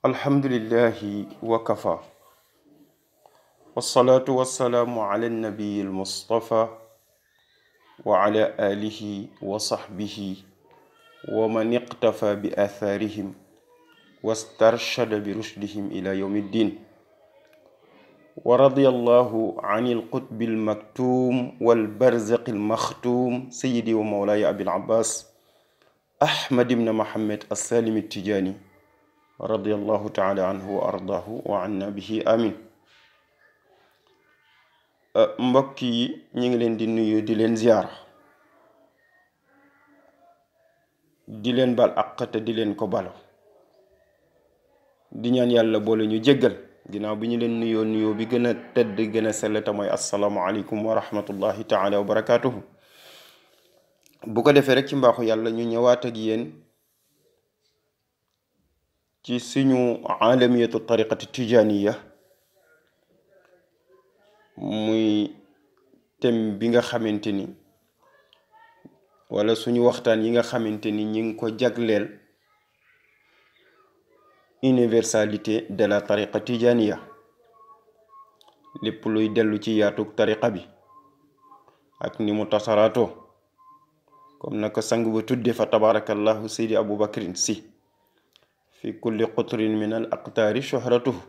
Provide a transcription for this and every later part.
alhamdulillahi wa kafa wasalaatu wasalaamu ala nabiyi almustafa wa ala alihi wa sahbihi wa man iqtafa bi atharihim wastarshada bi rushdihim ila yawmi ddin wa radiyallahu an alqutbi almaktum walbarzaqi almakhtum sayyidi wa mawlaya abil abbas ahmad ibn muhammad assalimi tijani radiyallahu taala anhu wa ardaahu wa anna bihi amin. mbokk yi ñu ngi leen di nuyu di leen ziyaara di leen bal àq te di leen ko balo di ñaan yàlla boole ñu jéggal ginnaaw bi ñu leen nuyoo bi gën a tedd gën a sell te mooy assalaamu aleykum wa rahmatullahi taala wa barakaatuhu. bu ko defee rek ci mbaaxu yàlla ñu ñëwaat ak yéen ci suñu alamiyatu tariqati tijaniya muy thème bi nga xamante ni wala suñu waxtaan yi nga xamante ni ñi ngi ko jagleel universalité de la tariqa tijaniya, lépp luy dellu ci yaatug tariqa bi ak ni mu tasaraatoo comme naka sang ba tudde fa tabarakallahu seydi Abu Bakrin si fi kulli qutrin min al aqtaari shuhratuhu.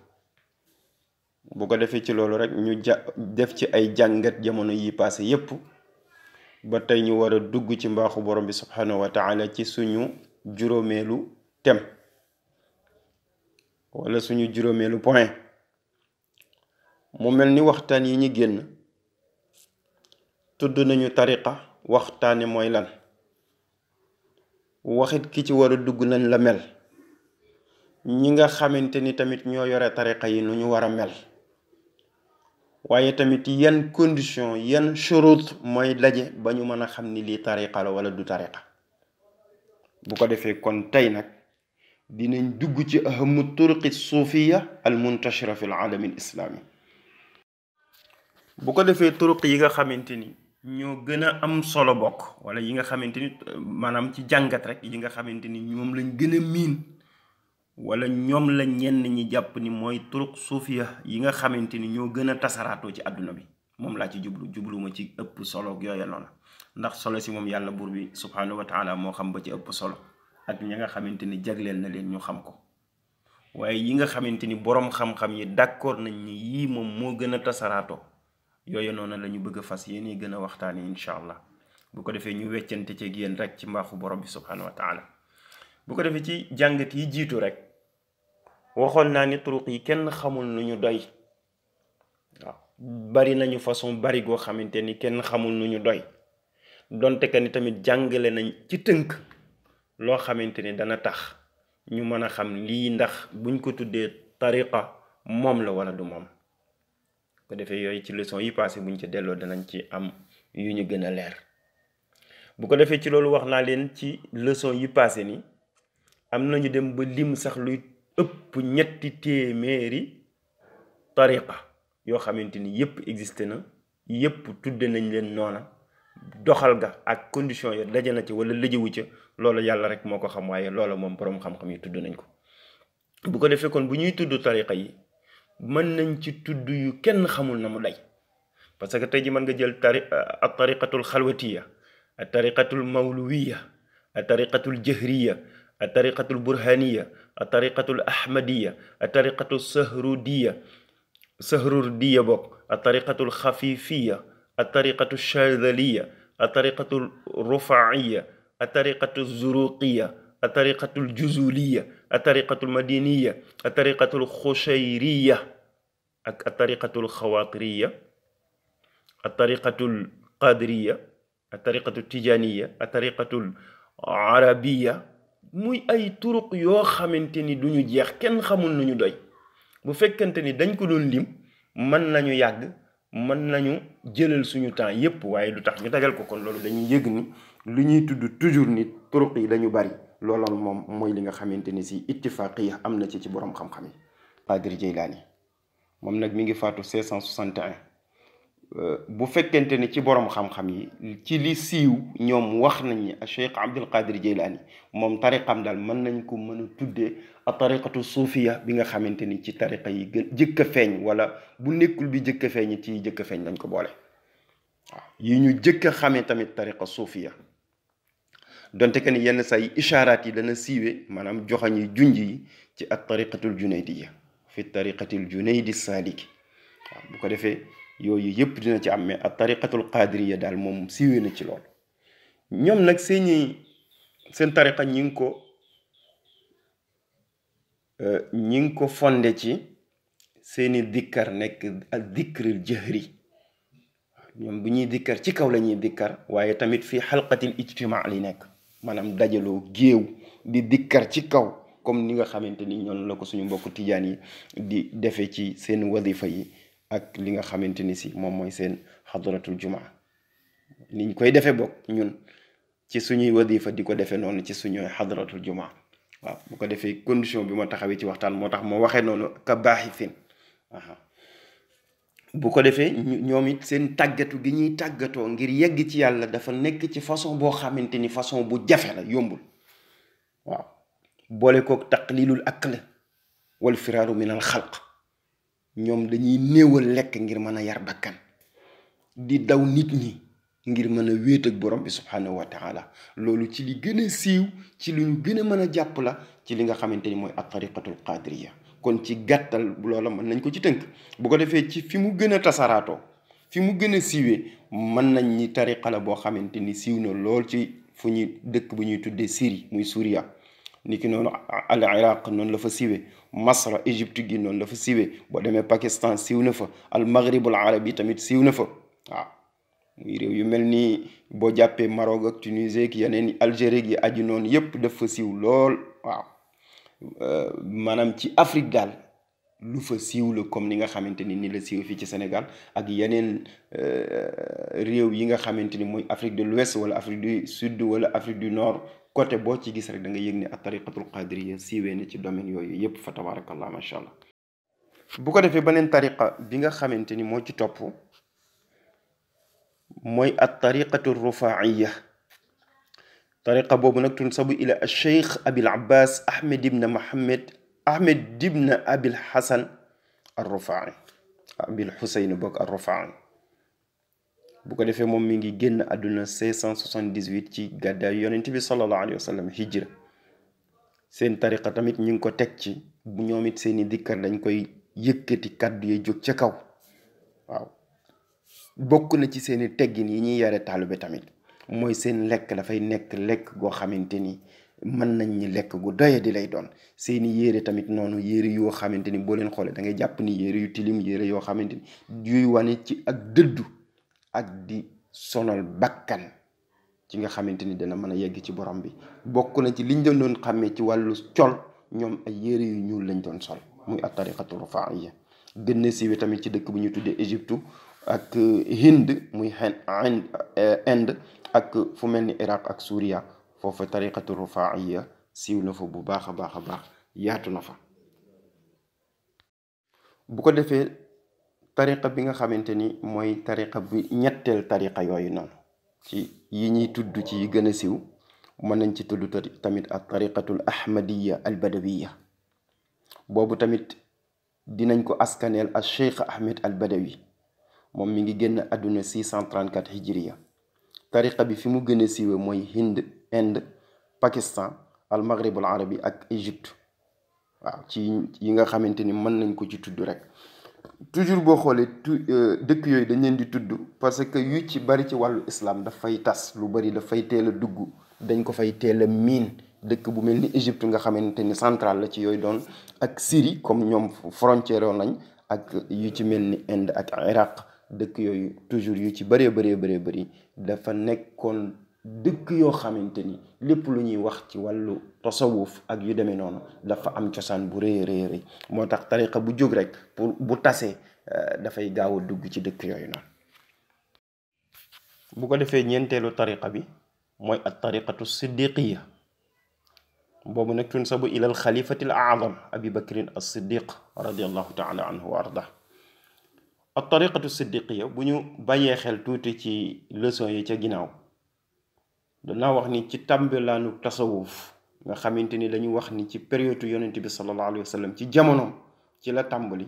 bu ko defee ci loolu rek ñu def ci ay jàngat jamono yi passé yépp ba tey ñu war a dugg ci mbaaxu borom bi subhanahu wa taala ci suñu juróomeelu thème wala suñu juróomeelu point. mu mel ni waxtaan yi ñu génn tudd nañu tariqa waxtaane mooy lan, waxit ki ci war a dugg nañ la mel, ñi nga xamante ni tamit ñoo yore tariqa yi nu ñu war a mel, waaye tamit yan condition yan shurut mooy daje ba ñu mën a xam ni lii tariqa la wala du tariqa. bu ko defee kon tey nag dinañ dugg ci ahamu turuqi suufiya al muntashira fi al alami al islami. bu ko defee turuq yi nga xamante ni ñoo gën a am solo bokk wala yi nga xamante ni maanaam ci jàngat rek yi nga xamante ni ñoom lañ gën a miin wala ñoom la ñenn ñi jàpp ni mooy turuq suufiya yi nga xamante ni ñoo gën a tasaraatoo ci àdduna bi, moom laa ci jubluma ci ëpp solo yooya noonu, ndax solo si moom yàlla buur bi subhanahu wa taala moo xam ba ci ëpp solo ak ñi nga xamante ni jagleel na leen ñu xam ko. waaye yi nga xamante ni boroom xam-xam yi d'accord nañ ni yii moom moo gën a tasaraatoo yooyu noonu la ñu bëgg a fas yéene gën a waxtaane incha allah. bu ko defee ñu weccante ci yéen rek ci mbaaxu borom bi subhanahu wa taala. bu ko defee ci jàngat yi jiitu rek waxoon naa ni turuq yi kenn xamul nu ñu doy. waaw bari nañu façon bari goo xamante ni kenn xamul nu ñu doy, donte que ni tamit jàngale nañ ci tënk loo xamante ni dana tax ñu mën a xam lii ndax buñ ko tuddee tariqa moom la wala du moom. ko defee yooyu ci leçon yi passé buñ ci delloo danañ ci am yu ñu gën a leer. bu ko defee ci loolu wax naa leen ci leçon yi passé ni am nañu dem ba lim sax luy ëpp 3 téeméeri tariqa yoo xamante ni yépp existé na, yépp tudde nañ leen noona, doxal ga ak condition ya daje na ci wala lëjëwu ca, loolu yàlla rek moo ko xam, waaye loola moom boroom xam-xam yi tudd nañ ko. bu ko defee kon bu ñuy tudd tariqa yi mën nañ ci tudd yu kenn xamul na mu day, parce que tey ji mën nga jël at tariqatul xalwatiya, at tariqatul mawluwiya, at tariqatul jahriya, at tariqatul burhaniya, at tariqatul ahmadiya, at tariqatul sahrurdiya bokk, at tariqatul xafifiya, at tariqatul shadaliya, at tariqatul rufaiya, at tariqatul zuruqiya, at tariqatul juzuliya, at tariqatul madiniya, at tariqatul xushayriya ak at tariqatul xawatiriya, at tariqatul qadiriya, at tariqatul tijaniya, at tariqatul arabiya. muy ay turuq yoo xamante ni duñu jeex, kenn xamul nu ñu doy. bu fekkente ni dañ ko doon lim mën nañu yàgg, mën nañu jëlal suñu temps yépp, waaye du tax ñu dajal ko. kon loolu dañuy yëg ni lu ñuy tudd toujours ni turuq yi dañu bari, looloon moom mooy li nga xamante ni si ittifaqiya am na ci boroom xam-xam yi. Qadir Jeylaani moom nag mi ngi faatu 561 bu fekkente ne ci borom xam-xam yi ci li siiw ñoom wax nañ ni Cheikh Abdul Qadir Jeylaani moom tariqam daal mën nañ ko mën a tuddee a tariqatu suufiya bi nga xamante ni ci tariqa yi gën jëkk a feeñ, wala bu nekkul bi jëkk a feeñ ci jëkk a feeñ lañ ko boole. waaw yi ñu jëkk a xamee tamit tariqa suufiya, donte que ni yenn saa yi ishaaraat yi dana siiwe, maanaam joxañ yi junj yi ci at tariqatul junaydiya fi tariqatil junaydi saaliki. waaw bu ko defee yooyu yëpp dina ci am, mais at tariqatul qadiriya daal moom siiwee na ci lool. ñoom nag seen tariqa ñi ngi ko fonde ci seeni dikkar nekk ak dikril jahri. ñoom bu ñuy dikkar ci kaw la ñuy dikkar, waaye tamit fii xalqatil ijtimaa li nekk, maanaam dajaloo géew di dikkar ci kaw, comme ni nga xamante ni ñoom la ko suñu mbokku tijaan yi di defee ci seen wadifa yi ak li nga xamante ni si moom mooy seen xadratul jumaa. niñ koy defee bokk ñun ci suñuy wadifa di ko defee noonu ci suñuy xadratul jumaa. waaw bu ko defee condition bi ma taxawee ci waxtaan moo tax moo waxee noonu ka baaxifin. bu ko defee ñoom it seen tàggatu gi ñuy tàggatoo ngir yegg ci yàlla dafa nekk ci façon boo xamante ni façon bu jafe la, yombul. waaw boole kook taqlilul akl wal firaaru min al xalq. ñoom dañuy néewal lekk ngir mën a yar bakkan, di daw nit ñi ngir mën a wéet ak borom bi subhanahu wa taala. loolu ci li gën a siiw, ci lu ñu gën a mën a jàpp la ci li nga xamante ni mooy at tariqatul qadiriya. kon ci gàttal loola mën nañ ko ci tënk. bu ko defee ci fi mu gën a tasaraatoo, fi mu gën a siiwee, mën nañ ni tariqa la boo xamante ni siiw na lool ci fu ñuy dëkk bu ñuy tuddee Syrie muy Suuriya. niki noonu al Iraq noonu la fa siiwee, Masra Égypte gi noonu la fa siiwee, boo demee Pakistan siiw na fa, al Maghribul Arabi tamit siiw na fa. waaw muy réew yu mel ni boo jàppee Maroc ak Tunisie ak yeneen Algérie gi aju noonu yépp daf fa siiw lool. waaw maanaam ci Afrique daal lu fa siiw la comme ni nga xamante ni la siiw fii ci Sénégal ak yeneen réew yi nga xamante ni mooy Afrique de l'Ouest wala Afrique du Sud wala Afrique du Nord. côté boo ci gis rek da nga yëg ne at tariqatul qadiriya siiwee na ci domaine yooyu yépp fa tabarakallah macha allah. bu ko defee beneen tariqa bi nga xamante ni moo ci topp mooy at tariqatu rufaiya. tariqa boobu nag tunsabu ila al cheikh abil abbas ahmed ibn abil hasan ar rufai, abil husayn bokk ar rufai. bu ko defee moom mi ngi génn àdduna 578 ci gàddaay yonent bi sallallahu alayhi wa sallam hijra. seen tariqa tamit ñu ngi ko teg ci bu ñoom it seeni dikkar dañ koy yëkkati kàddu yi jóg ca kaw. waaw bokk na ci seeni teggin yi ñuy yare taalibe tamit mooy seen lekk dafay nekk lekk goo xamante ni mën nañ ñi lekk gu doye di lay doon. seeni yére tamit noonu, yére yoo xamante ni boo leen xoolee da ngay jàpp ni yére yu tilim, yére yoo xamante ni yuy wane ci ak dëddu ak di sonal bakkan ci nga xamante ni dana mën a yegg ci borom bi. bokk na ci liñ doon xàmmee ci wàllu col, ñoom ay yére yu ñuul lañ doon sol, muy at tariqatu rufaiya. gën na siiwee tamit ci dëkk bu ñu tuddee Égypte ak Hind muy Inde ak fu mel ni Iraq ak Suuriya. foofu tariqatu rufaiya siiw na fa bu baax a baax a baax, yaatu na fa. bu ko defee tariqa bi nga xamante ni mooy tariqa bi ñetteel tariqa yooyu noonu ci yi ñuy tudd ci yi gën a siiw, mën nañ ci tudd tamit ak tariqatul ahmadiya al badawiya. boobu tamit dinañ ko askaneel al cheikh ahmed al badawi. moom mi ngi génn àdduna 634 hijriya. tariqa bi fi mu gën a siiwe mooy Hind, Inde, Pakistan, al Maghrib al Arabi ak Égypte. waaw ci yi nga xamante ni mën nañ ko ci tudd rek. toujours boo xoolee dëkk yooyu dañ leen di tudd parce que yu ci bari ci wàllu islam dafay tas lu bari, dafay teel a dugg, dañ ko fay teel a miin. dëkk bu mel ni Égypte nga xamante ni central la ci yooyu doon, ak Syrie comme ñoom frontière nañ, ak yu ci mel ni Inde ak Iraq. dëkk yooyu toujours yu ci bëree bëri dafa nekkoon dëkk yoo xamante ni lépp lu ñuy wax ci wàllu tasawuf ak yu demee noonu dafa am cosaan bu rëy. moo tax tariqa bu jóg rek pour bu tasee dafay gaaw a dugg ci dëkk yooyu noonu. bu ko defee ñeenteelu tariqa bi mooy at tariqatu siddiqiya. boobu nag tunsabu ilal xalifati al aazam abi bakrin as siddiq radiallahu taala anhu wa arda. ak tariqatu siddiqiya bu ñu bàyyee xel tuuti ci leçon yi ca ginnaaw danaa wax ni ci tàmbalaanu tasawuf nga xamante ni dañu wax ni ci période yonent bi sallallahu alayhi wa sallam ci jamonoom ci la tàmbali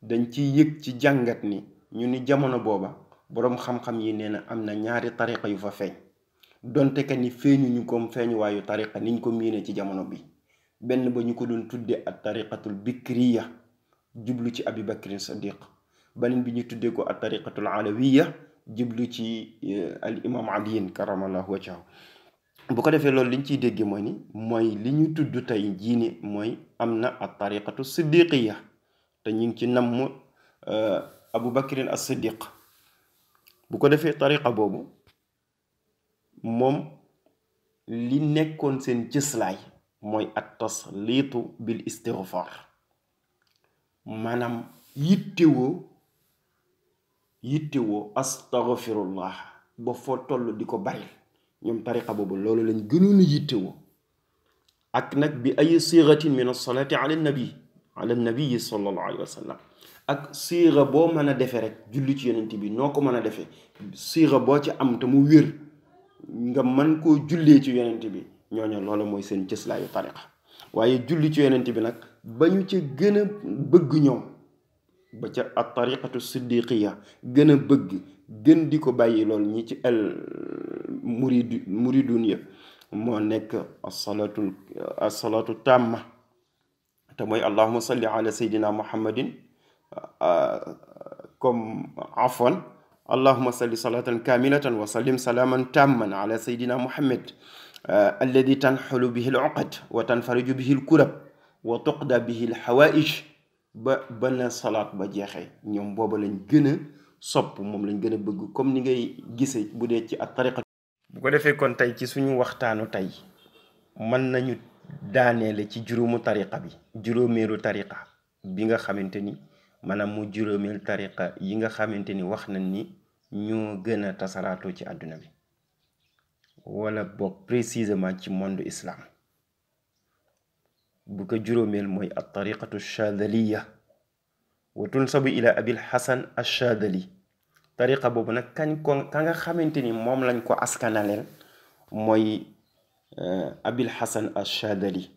dañ ci yëg ci jàngat ni ñu ni jamono booba boroom xam-xam yi nee na am na ñaari tariqa yu fa feeñ donte que ni feeñu ñu comme feeñu waayu tariqa niñ ko miine ci jamono bi benn ba ñu ko doon tudde ak tariqatul bikriya jublu ci abi bakrin sadiq beneen bi ñu tuddee ko ak tariqatul alawiya jublu ci al imam aliyin karamallahu wajhahu bu ko defee loolu liñ ciy déggee mooy ni mooy li ñu tudd tey jii ni mooy am na ak tariqatu siddiqiya te ñu ngi ci namm abu bakrin as siddiq bu ko defee tariqa boobu moom li nekkoon seen cëslaay mooy at tasliitu bil istighfar maanaam yittewoo astaghfirullah ba foo toll di ko bari ñoom tariqa boobu loolu lañ gënoon a yittewoo ak nag bi ay sigatin min as-salati ala nabii sallallahu alayhi wa sallam ak siira boo mën a defee rek julli ci yonent bi noo ko mën a defee siira boo ci am te mu wér nga mën koo jullee ci yonent bi ñooñu loolu mooy seen cëslaayu tariqa waaye julli ci yonent bi nag ba ñu ca gën a bëgg ñoom ba ca at tariqatu siddiqiya gën a bëgg gën di ko bàyyi loolu ñi ci el muridun ya moo nekk asalaatu tamma te mooy allahuma salli ala sayyidina muhammadin comme afwan allahuma salli salatan kamilatan wa sallim salaman tamman ala sayyidina muhammad alladi tanxulu bihi al uqad wa tanfariju bihi al kurab wa tuqda bihi al xawaïj ba na salaat ba jeexee ñoom booba lañ gën a sopp moom lañ gën a bëgg comme ni ngay gisee bu dee ci ak tariqa bu ko defee kon tey ci suñu waxtaanu tey mën nañu daaneele ci juróomu tariqa bi juróomeelu tariqa bi nga xamante ni maanaam mu juróomeel tariqa yi nga xamante ni wax nañ ni ñoo gën a tasaraatoo ci àdduna bi wala boog précisément ci monde islam bu ko juróomeel mooy at tariqatu shadaliya wa tunsabu ila abil hasan ash-shadali tariqa boobu nag ka nga xamante ni moom lañ ko askanaleel mooy abil hasan ash-shadali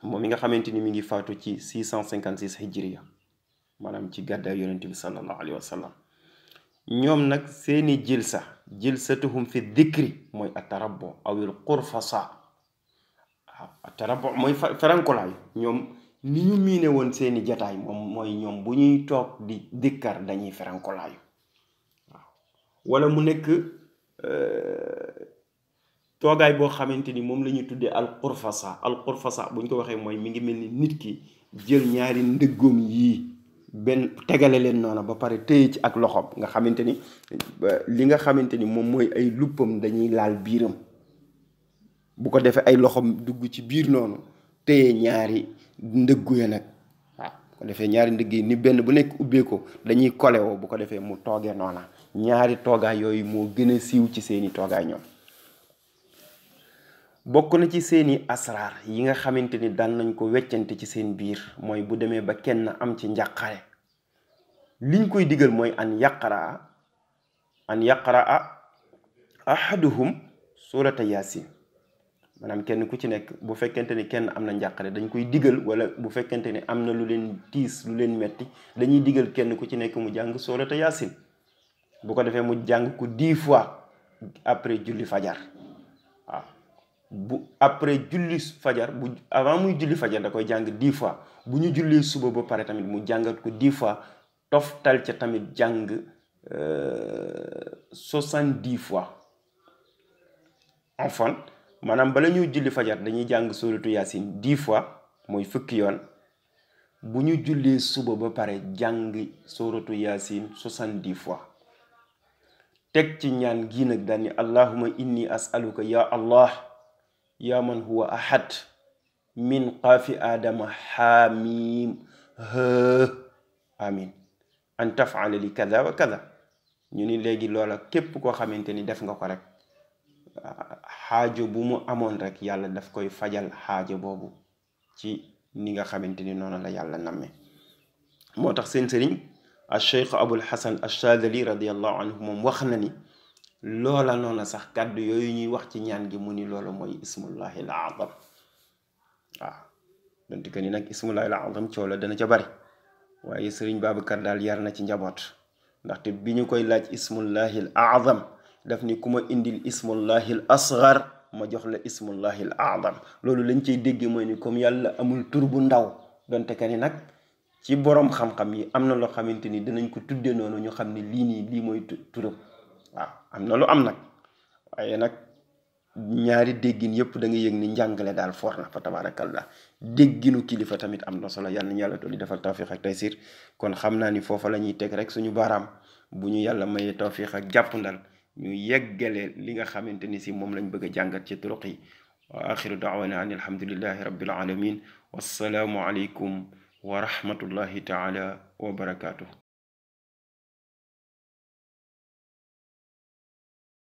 moom mi nga xamante ni mi ngi faatu ci 656 hijriya maanaam ci gàddaay yonent bi sallallahu alayhi wa sallam ñoom nag seeni jilsatuhum fi dhikri mooy atarabbo awil qurfasa waaw atarabbo mooy ferankolaayu ñoom ni ñu miine woon seeni jataay moom mooy ñoom bu ñuy toog di dikkar dañuy ferankolaayu waaw wala mu nekk toogaay boo xamante ni moom la ñuy tuddee al qurfasa bu ñu ko waxee mooy mi ngi mel ni nit ki jël ñaari ndëggoom yii benn tegale leen noonu ba pare téye ci ak loxoom nga xamante ni li nga xamante ni moom mooy ay luppam dañuy laal biiram bu ko defee ay loxoom dugg ci biir noonu téye ñaari ndëggu ya nag waaw bu ko defee ñaari ndëgg yi ni benn bu nekk ubbee ko dañuy kolewoo bu ko defee mu toogee noona ñaari toogaay yooyu moo gën a siiw ci seeni toogaay ñoom bokk na ci seeni asraar yi nga xamante ni daan nañ ko weccante ci seen biir mooy bu demee ba kenn am ci njàqare liñ koy digal mooy an yaqraa ahaduhum surata yasin maanaam kenn ku ci nekk bu fekkente ni kenn am na njàqare dañ koy digal wala bu fekkente ni am na lu leen tiis lu leen metti dañuy digal kenn ku ci nekk mu jàng surata yasin bu ko defee mu jàng ko 10 fois après julli fajar waaw bu après julli fajar bu avant muy julli fajar da koy jàng 10 fois bu ñu jullee suba ba pare tamit mu jàngat ko 10 fois toftal ca tamit jàng 70 fois enfin maanaam bala ñuy julli fajar dañuy jàng suratu yaasin 10 fois mooy fukki yoon bu ñu jullee suba ba pare jàng suratu yaasin 70 fois teg ci ñaan gii nag daal ni allahuma inni as'aluka ya allah ya man huwa ahad min qaafi aadama xaamim amin an tafala li kada wa kada ñu ni léegi loola képp koo xamante ni def nga ko rek xaajo bu mu amoon rek yàlla daf koy fajal xaajo boobu ci ni nga xamante ni noonu la yàlla namme moo tax seen sëriñ Cheikh Abul Hasan Achadali radiallahu anhu moom wax na ni loola noona sax kàddu yooyu ñuy wax ci ñaan gi mu ni loola mooy ismullahi al azam waaw donte que ni nag ismullahi al azam coow la dana ca bari waaye sëriñ Babacar daal yar na ci njaboot ndaxte bi ñu koy laaj ismullahi al azam daf ni ku ma indil ismullahi al asgar ma jox la ismullahi al azam loolu lañ cay dégge mooy ni comme yàlla amul tur bu ndaw donte que ni nag ci borom xam-xam yi am na loo xamante ni dinañ ko tudde noonu ñu xam ne lii nii lii mooy turam waaw am na lu am nag waaye nag ñaari déggin yëpp da nga yëg ni njàngale daal for na fa tabarakallah dégginu kilifa tamit am na solo yàlla nañu yàlla dolli defal tawfiq ak taysir kon xam naa ni foofa la ñuy teg rek suñu baaraam bu ñu yàlla mayee tawfiq ak jàppandal ñu yeggale li nga xamante ni si moom lañ bëgg a jàngat ci turuq yi wa axiru daawana an alhamdulillahi rabbil alamin wassalaamu aleykum wa rahmatullahi taala wa barakaatuh